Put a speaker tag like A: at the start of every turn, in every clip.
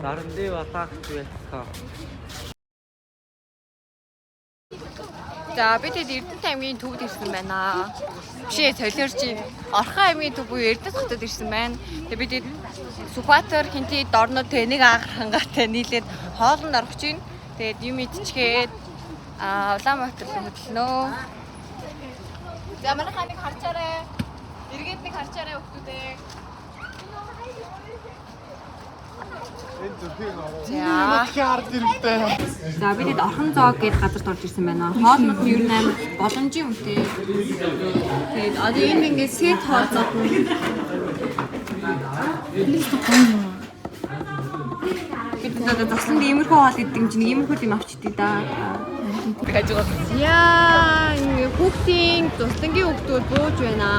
A: Арны батагт байлаа.
B: За бид Эрдэнэт аймгийн төвд ирсэн байна. Бишээ солиорч Орхон аймгийн төв буюу Эрдэнэт хотод ирсэн байна. Тэгээ бид Сүхбаатар хинти дорнод нэг агаархангаатай нийлээд хоолнд орох чинь. Тэгээд юм идчихээд Улаанбаатар руу хөдлөнөө. За манайхаа нэг харчаарай. Эргээд нэг харчаарай хүүхдүүдээ. За бид Орхон зоог гээд газарт орж ирсэн байна. Хоолнууд нь ер нь амар боломжийн үнэтэй. Тэгээд одоо энэ ингээд сет хоолцоод бид одоо засланд иймэрхүү хоол идэх юм чинь иймэрхүү юм авчихдээ да. Яа, ингээ хүүхдийн туслангийн хүүхдүүд бууж байна.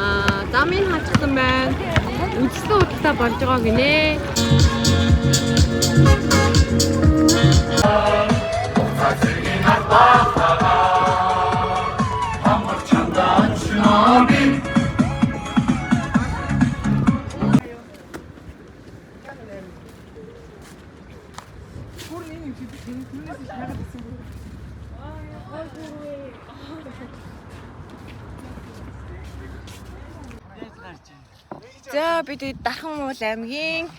B: Замын хачсан байна. Үдсэн удалтаа болж байгаа гинэ. За бид Дархан уул аймгийн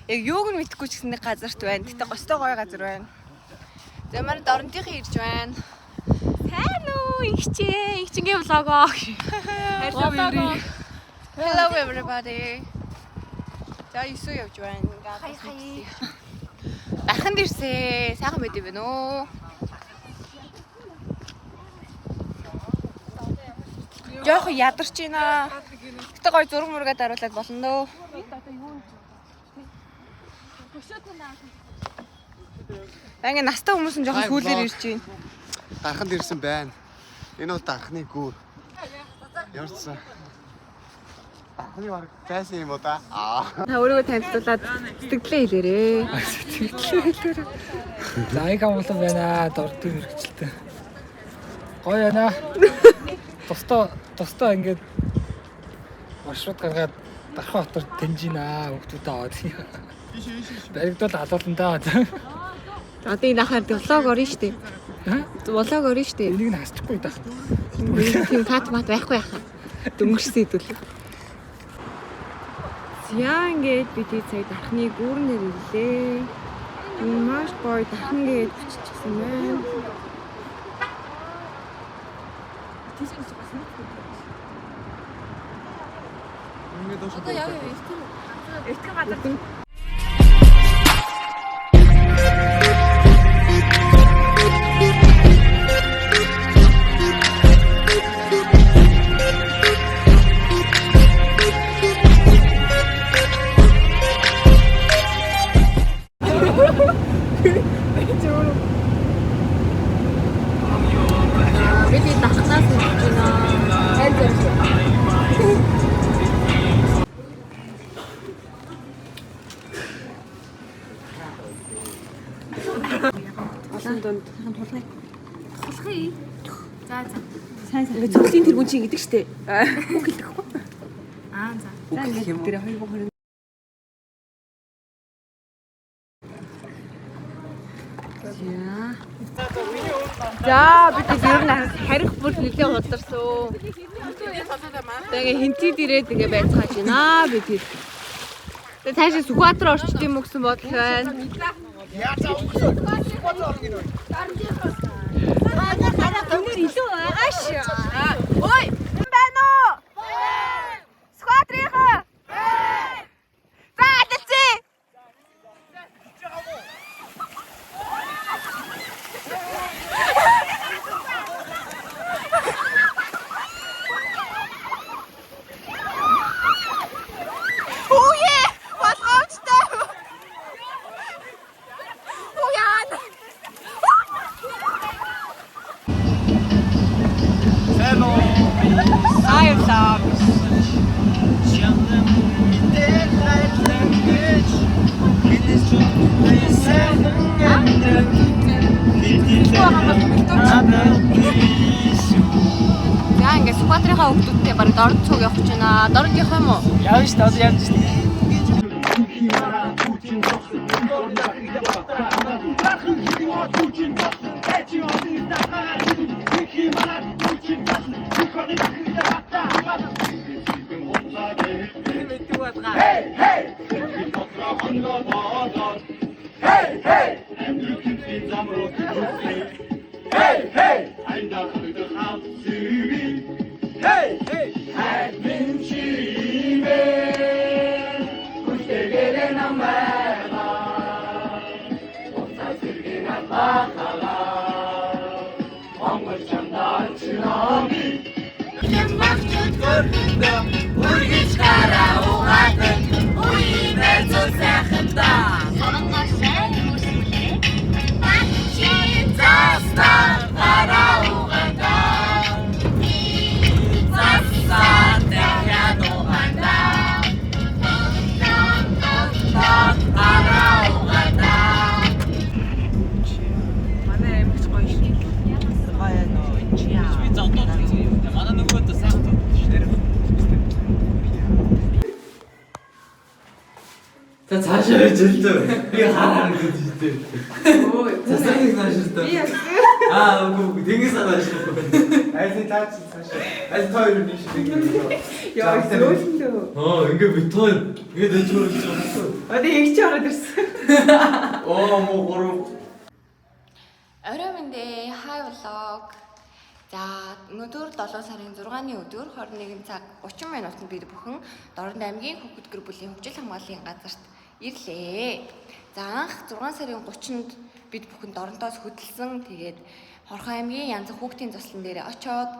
B: яг юуг нь мэдэхгүй ч гэсэн нэг газарт байна. Гэтэ гостой гоё газар байна. За манай дорнотынхын ирж байна. Сайн уу ихчээ. Ихчингийн влогоо. Hello everybody. За Ису явж байна. Хай. Дарханд ирсэн. Сайхан байд юм байна уу? Жохон ядарч байна. Гэтэ гоё зураг мургаад харуулад болно дөө. Ингээ настай хүмүүс нь жоохон сүүлээр ирж байна.
C: Дарханд ирсэн байна. Энэ бол дархны гүр. Ямарчсан. Дархны баг тайсан юм уу да?
B: Та өөрийгөө танилцуулаад сэтгэлээ хэлээрээ.
A: Лайк амуулан байна. Дордын мэрэгчлээ. Гоё байна. Тостоо ингээд маршрут гаргаад Дархан хотод тэнжинаа хүүхдүүд аваад. Баригдвал халуулна да.
B: Одоо энэ ахаар влог орно штэ. Влог орно штэ.
A: Энийг нь хасчихгүй даа.
B: Тийм кат мат байхгүй яхаа. Дөнгөрсөн идвэл. Яа ингээд бид сая Дархны гүүрнэр ирлээ. Маш гоё Дархан гээд биччихсэн байна. Одоо яа вэ? Эртхэн газар.
D: Ингээ цогцлын тэргүүн чинь гэдэг штэ. Үг хэлэхгүй.
B: За.
D: Ингээ тэр 2-3
B: За бид ер нь харих бүр нэлээд ударсан. Тэгээ хинтид ирээд ингээ байцгааж байна бид. Тэгээ цаашаа Сүхбаатар орчд юм уу гэсэн бодол байна. Илүү ааш. Ой, байна уу? Сүхбаатарынхаа. За адилцээ. Яа ингээ Сүхбаатарынхаа хүүхдүүдтэй баг дорд цуг явах гэж байна. Дорд явах юм уу?
A: Явна шүү дээ. Одоо явж шүү дээ.
E: За цаашаа жилдээ би хараа гэж дээ. Өө засаг нааштай. Би үгүй тэнгис нааштай.
C: Айсны таач цаашаа. Айс тойр нь шиг.
D: Яа зөөлөндөө.
E: Ингээ бит хоёр. Ингээ дэж хөрөж байгаа.
D: Одоо яг ч ороод ирсэн.
E: Муу гурав.
B: Орой мэндэ хай влог. За өнөөдөр 7 сарын 6-ны өдөр 21 цаг 30 минутанд бид бүхэн Дорнод аймгийн Хүүхэд гэр бүлийн хөгжил хамгааллын газарт ирлээ. За анх 6 сарын 30-нд бид бүхэн Дорнодоос хөдөлсөн. Тэгээд Хорхон аймгийн Янзан хүүхдийн цуслан дээр очоод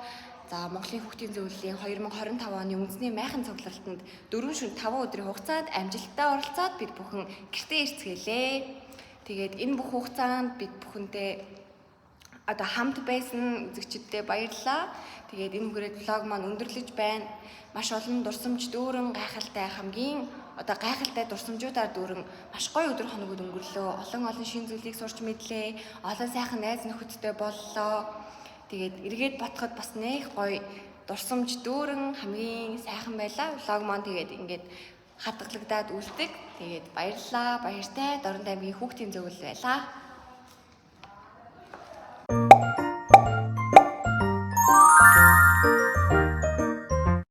B: за Монголын хүүхдийн зөвлөлийн 2025 оны үндэсний майхан цуглалтанд 4 шөнө 5 өдрийн хугацаанд амжилттай оролцоод бид бүхэн гэртээ ирцгээлээ. Тэгээд энэ бүх хугацаанд бид бүхэнтэй одоо хамт байсан үзэгчдэд баярлалаа. Тэгээд энэ хүрээд влог маань өндөрлөж байна. Маш олон дурсамж дүүрэн гайхалтай хамгийн одоо гайхалтай дурсамжуудаар дүүрэн маш гоё өдөр хоногуд өнгөрлөө. Олон шин зүйлийг сурч мэдлээ. Олон сайхан найз нөхөдтэй боллоо. Тэгээд эргээд бодоход бас нэх гоё дурсамж дүүрэн хамгийн сайхан байлаа. Влог маань тэгээд ингээд хадгалагдаад үлдэг. Тэгээд баярлалаа. Баяртай Дорнод аймгийн хүүхдийн зөвлөл байлаа.